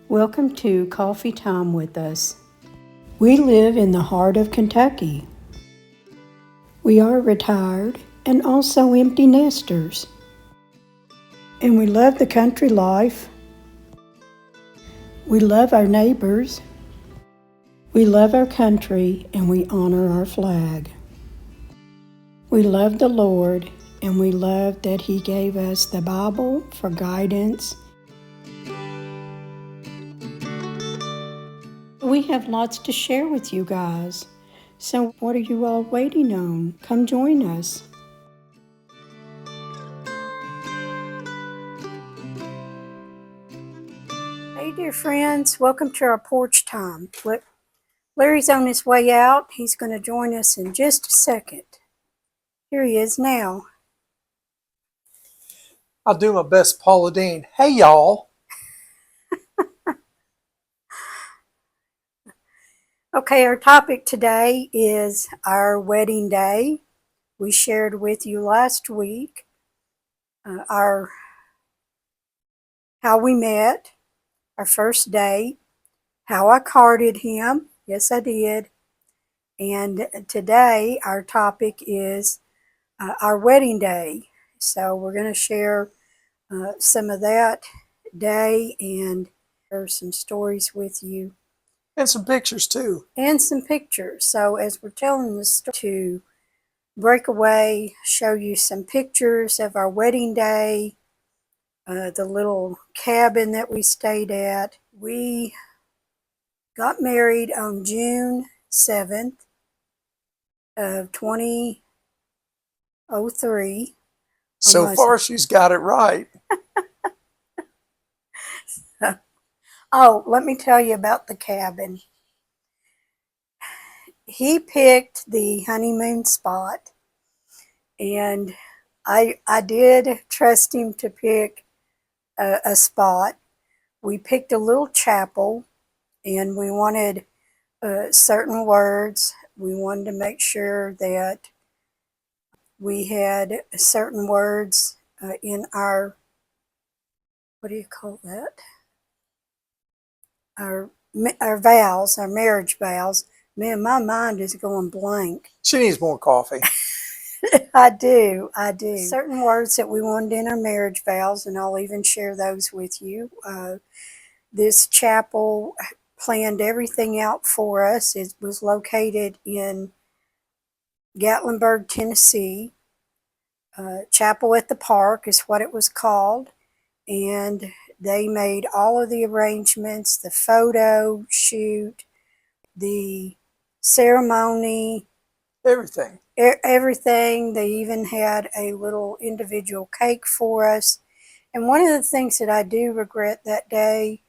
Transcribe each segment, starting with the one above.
Welcome to Coffee Time with Us. We live in the heart of Kentucky. We are retired and also empty nesters. And we love the country life. We love our neighbors. We love our country and we honor our flag. We love the Lord and we love that He gave us the Bible for guidance. We have lots to share with you guys. So what are you all waiting on? Come join us. Hey dear friends, welcome to our porch time. Larry's on his way out. He's going to join us in just a second. Here he is now. I'll do my best, Paula Deen. Hey, y'all. Okay, our topic today is our wedding day. We shared with you last week how we met, our first date, how I carded him. Yes, I did. And today our topic is our wedding day. So we're going to share some of that day and share some stories with you. And some pictures, too. And some pictures. So as we're telling the story, to break away, show you some pictures of our wedding day, the little cabin that we stayed at. We got married on June 7th of 2003. So far, she's got it right. Oh, let me tell you about the cabin. He picked the honeymoon spot, and I did trust him to pick a spot. We picked a little chapel, and we wanted certain words. We wanted to make sure that we had certain words in our, what do you call that? Our vows, our marriage vows. Man, my mind is going blank. She needs more coffee. I do. Certain words that we wanted in our marriage vows, and I'll even share those with you. This chapel planned everything out for us. It was located in Gatlinburg, Tennessee. Chapel at the Park is what it was called. And they made all of the arrangements, the photo shoot, the ceremony, everything. Everything. They even had a little individual cake for us. And one of the things that I do regret that day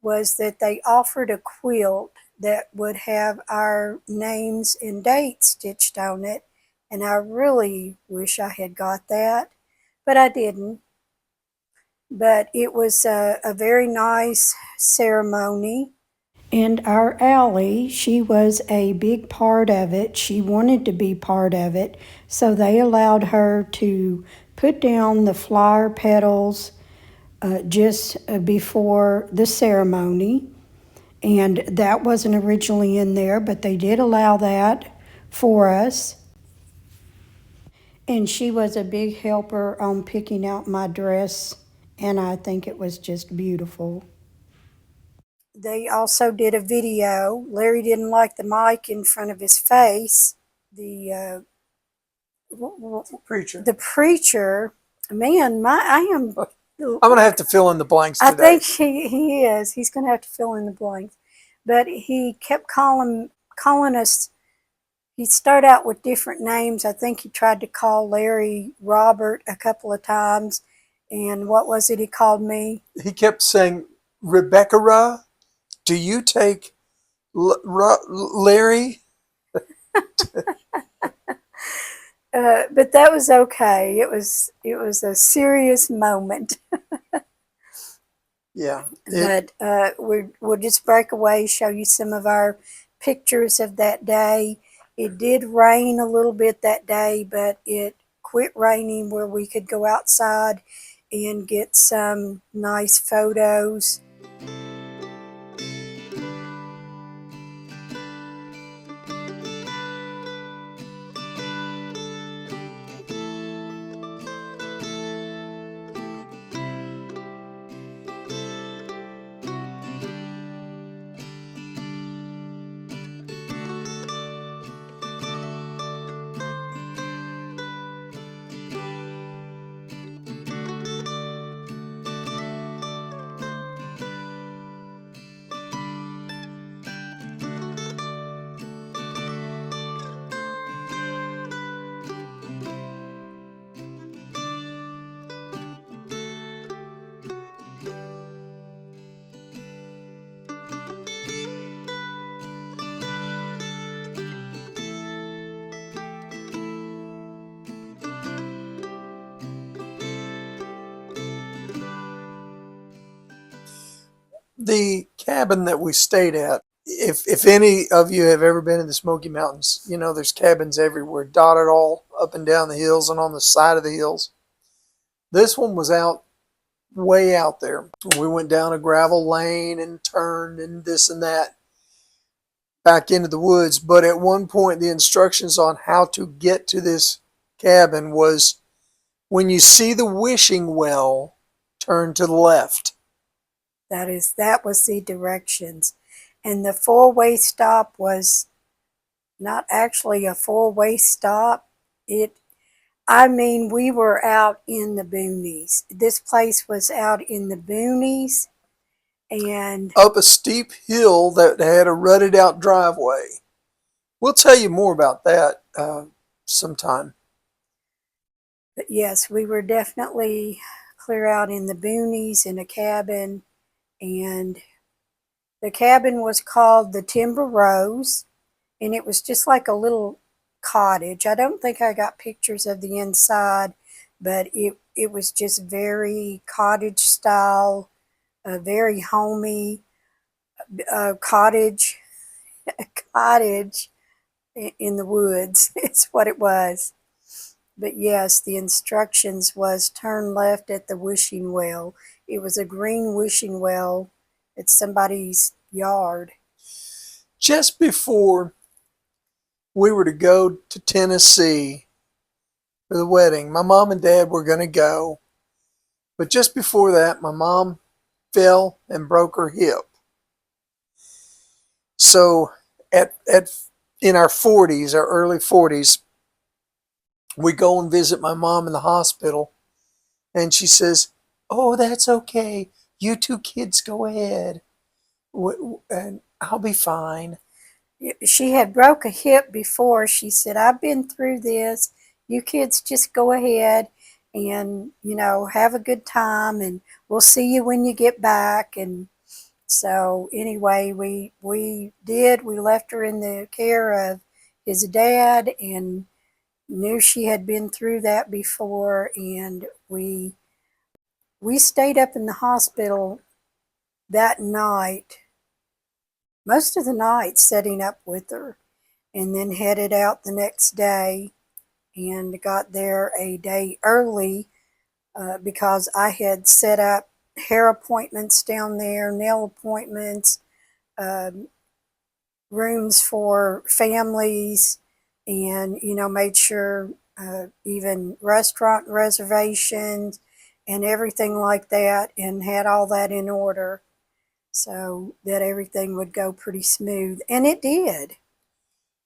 was that they offered a quilt that would have our names and dates stitched on it. And I really wish I had got that, but I didn't. But it was a very nice ceremony. And our Allie, she was a big part of it. She wanted to be part of it. So they allowed her to put down the flower petals just before the ceremony. And that wasn't originally in there, but they did allow that for us. And she was a big helper on picking out my dress, and I think it was just beautiful. They also did a video. Larry didn't like the mic in front of his face. The preacher, man, I am. I'm going to have to fill in the blanks today. I think he is. He's going to have to fill in the blanks. But he kept calling us. He started out with different names. I think he tried to call Larry Robert a couple of times. And what was it he called me? He kept saying, Rebecca, do you take Larry? But that was okay. It was a serious moment. Yeah. But we'll just break away, show you some of our pictures of that day. It did rain a little bit that day, but it quit raining where we could go outside and get some nice photos. The cabin that we stayed at, if any of you have ever been in the Smoky Mountains, you know there's cabins everywhere, dotted all up and down the hills and on the side of the hills. This one was out way out there. We went down a gravel lane and turned and this and that back into the woods. But at one point, the instructions on how to get to this cabin was when you see the wishing well, turn to the left. That was the directions. And the four-way stop was not actually a four-way stop. We were out in the boonies. This place was out in the boonies, and Up a steep hill that had a rutted out driveway. We'll tell you more about that sometime. but yes, we were definitely clear out in the boonies in a cabin, and the cabin was called the Timber Rose, and it was just like a little cottage. I don't think I got pictures of the inside, but it was just very cottage style, very homey cottage, cottage in the woods. It's what it was. But yes, the instructions was turn left at the wishing well. It was a green wishing well at somebody's yard. Just before we were to go to Tennessee for the wedding, my mom and dad were going to go. But just before that, my mom fell and broke her hip. So in our 40s, our early 40s, we go and visit my mom in the hospital, and she says, "Oh, that's okay. You two kids go ahead, and I'll be fine." She had broke a hip before. She said, "I've been through this. You kids just go ahead and, have a good time, and we'll see you when you get back." And so anyway, we did. We left her in the care of his dad and knew she had been through that before, and we stayed up in the hospital that night, most of the night, setting up with her, and then headed out the next day and got there a day early because I had set up hair appointments down there, nail appointments, um, rooms for families, and made sure even restaurant reservations and everything like that, and had all that in order so that everything would go pretty smooth, and it did.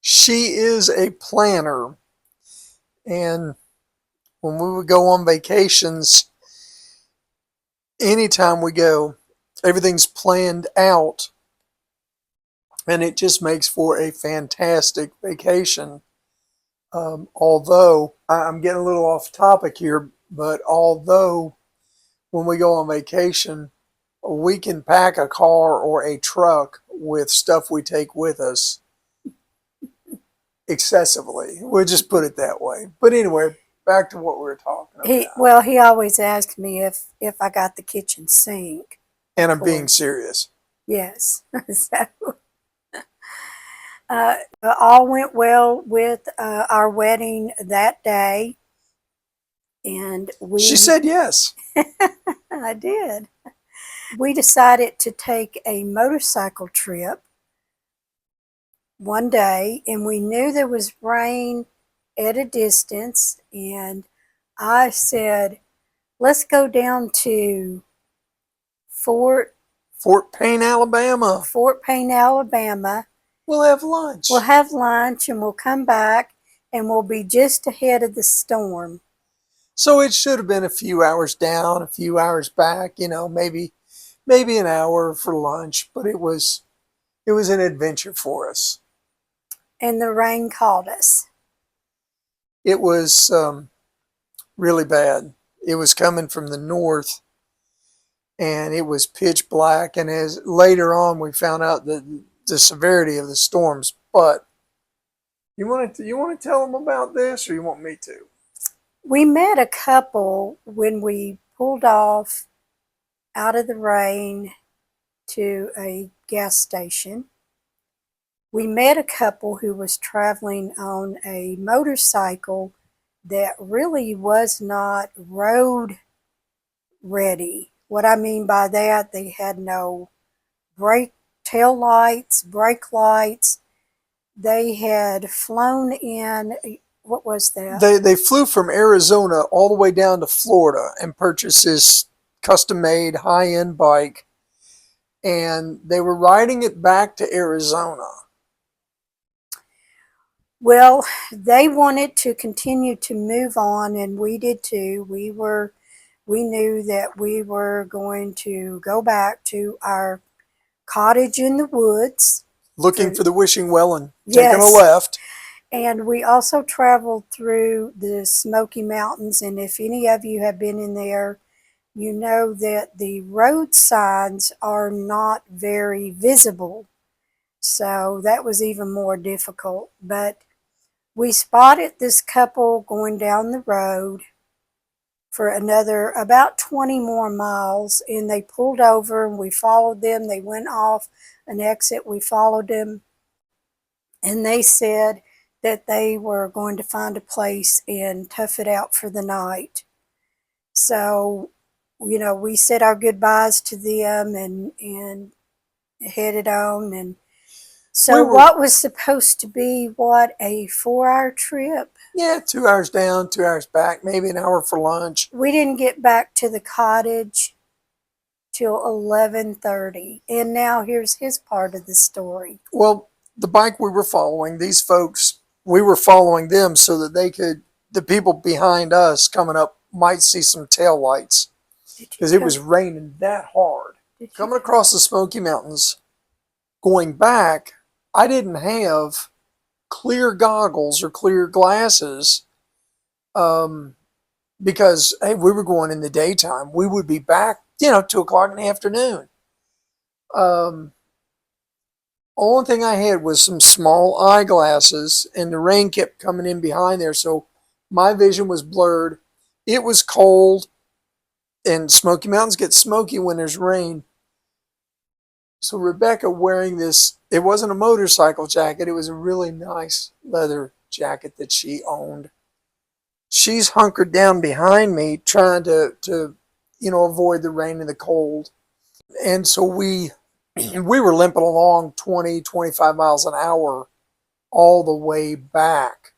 She is a planner, and when we would go on vacations, anytime we go, everything's planned out, and it just makes for a fantastic vacation. Although I'm getting a little off topic here, but although when we go on vacation, we can pack a car or a truck with stuff we take with us excessively. We'll just put it that way. But anyway, back to what we were talking about. He always asked me if I got the kitchen sink. And I'm being serious. Yes. So all went well with our wedding that day, and She said yes. I did. We decided to take a motorcycle trip one day, and we knew there was rain at a distance, and I said, "Let's go down to Fort Payne, Alabama. Fort Payne, Alabama. We'll have lunch. We'll have lunch, and we'll come back, and we'll be just ahead of the storm." So it should have been a few hours down, a few hours back, maybe an hour for lunch, but it was an adventure for us. And the rain caught us. It was really bad. It was coming from the north, and it was pitch black, and as later on we found out the severity of the storms. But you want to tell them about this, or you want me to? We met a couple when we pulled off out of the rain to a gas station. We met a couple who was traveling on a motorcycle that really was not road ready. What I mean by that, they had no tail lights, brake lights. They had flown in, what was that? They flew from Arizona all the way down to Florida and purchased this custom made high end bike, and they were riding it back to Arizona. Well, they wanted to continue to move on, and we did too. We knew that we were going to go back to our cottage in the woods. Looking for the wishing well and taking a Yes. left. And we also traveled through the Smoky Mountains, and if any of you have been in there, you know that the road signs are not very visible. So that was even more difficult. But we spotted this couple going down the road for another about 20 more miles, and they pulled over and we followed them. They went off an exit. We followed them, and they said that they were going to find a place and tough it out for the night. So, we said our goodbyes to them and headed on. And so what was supposed to be, a 4-hour trip? Yeah, 2 hours down, 2 hours back, maybe an hour for lunch. We didn't get back to the cottage till 11:30. And now here's his part of the story. Well, the bike we were following, these folks, we were following them so that the people behind us coming up might see some tail lights, because it was raining that hard. Coming across the Smoky Mountains, going back, I didn't have clear goggles or clear glasses, because, hey, we were going in the daytime. We would be back, 2 o'clock in the afternoon. Only thing I had was some small eyeglasses, and the rain kept coming in behind there, so my vision was blurred. It was cold, and Smoky Mountains get smoky when there's rain. So Rebecca, wearing this, it wasn't a motorcycle jacket, it was a really nice leather jacket that she owned. She's hunkered down behind me, trying to avoid the rain and the cold. And so we were limping along 20, 25 miles an hour all the way back.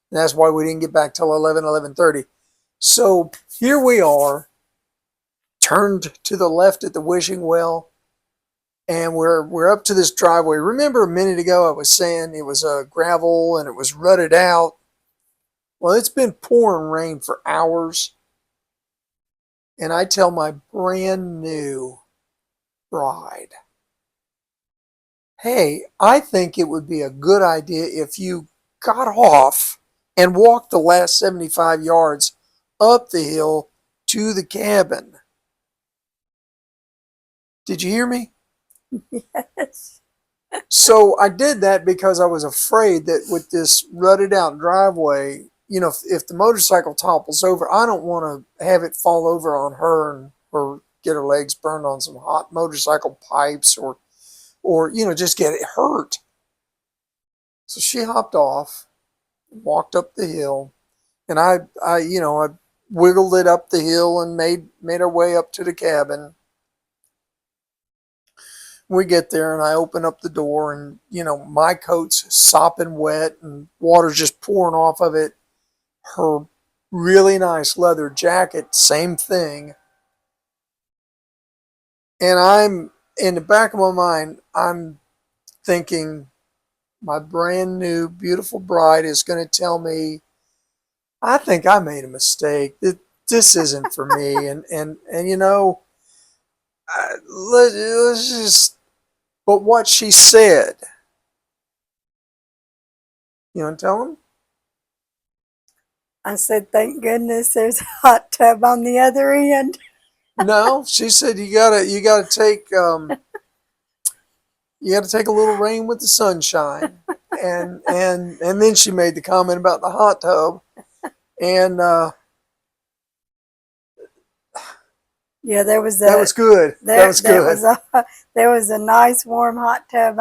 And that's why we didn't get back till 11:30. So here we are, turned to the left at the wishing well, and we're up to this driveway. Remember a minute ago I was saying it was gravel and it was rutted out? Well, it's been pouring rain for hours, and I tell my brand new bride, hey, I think it would be a good idea if you got off and walked the last 75 yards up the hill to the cabin. Did you hear me? Yes. So I did that because I was afraid that with this rutted out driveway, if the motorcycle topples over, I don't want to have it fall over on her or get her legs burned on some hot motorcycle pipes or just get it hurt. So she hopped off, walked up the hill, and I wiggled it up the hill and made our way up to the cabin. We get there, and I open up the door, and my coat's sopping wet and water's just pouring off of it. Her really nice leather jacket, same thing. And I'm in the back of my mind, I'm thinking my brand new beautiful bride is going to tell me, I think I made a mistake. This isn't for me. And let's just. But what she said, you want to tell him? I said, thank goodness there's a hot tub on the other end. No, she said you gotta take a little rain with the sunshine, and then she made the comment about the hot tub, and Yeah, there was That was good. That was good. there was a nice warm hot tub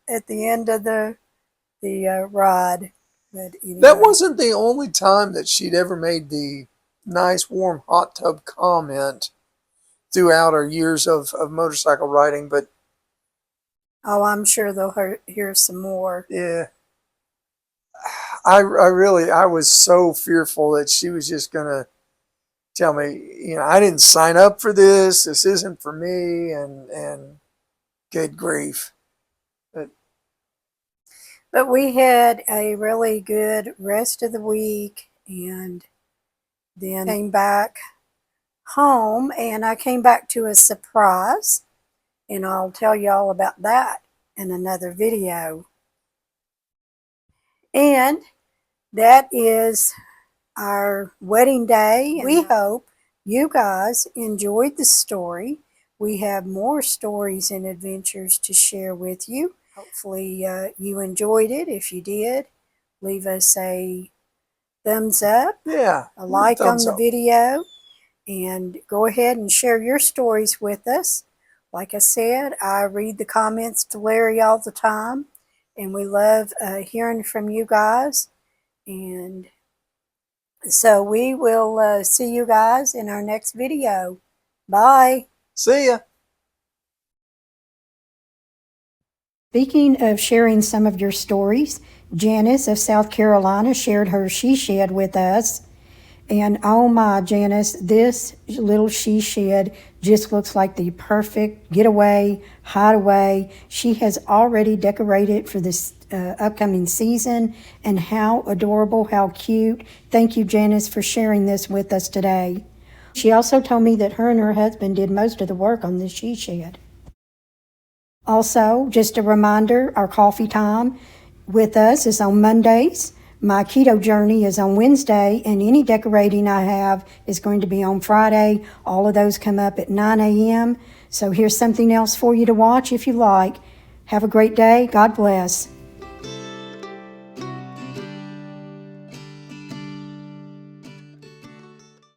at the end of the ride. But That anyway, wasn't the only time that she'd ever made the nice warm hot tub comment throughout our years of motorcycle riding, but oh, I'm sure they'll hear some more. yeah, I was so fearful that she was just gonna tell me, I didn't sign up for this. This isn't for me, and good grief. But we had a really good rest of the week, and then came back home, and I came back to a surprise, and I'll tell you all about that in another video. And that is our wedding day. We hope you guys enjoyed the story. We have more stories and adventures to share with you. Hopefully you enjoyed it. If you did, leave us a thumbs up, Yeah, a like on thumbs the up. video, and go ahead and share your stories with us. Like I said, I read the comments to Larry all the time, and we love hearing from you guys. And so we will see you guys in our next video. Bye. See ya. Speaking of sharing some of your stories, Janice of South Carolina shared her she shed with us. And oh my, Janice, this little she shed just looks like the perfect getaway, hideaway. She has already decorated for this upcoming season. And how adorable, how cute. Thank you, Janice, for sharing this with us today. She also told me that her and her husband did most of the work on this she shed. Also, just a reminder, our coffee time with us is on Mondays. My keto journey is on Wednesday, and any decorating I have is going to be on Friday. All of those come up at 9 a.m. So here's something else for you to watch if you like. Have a great day. God bless.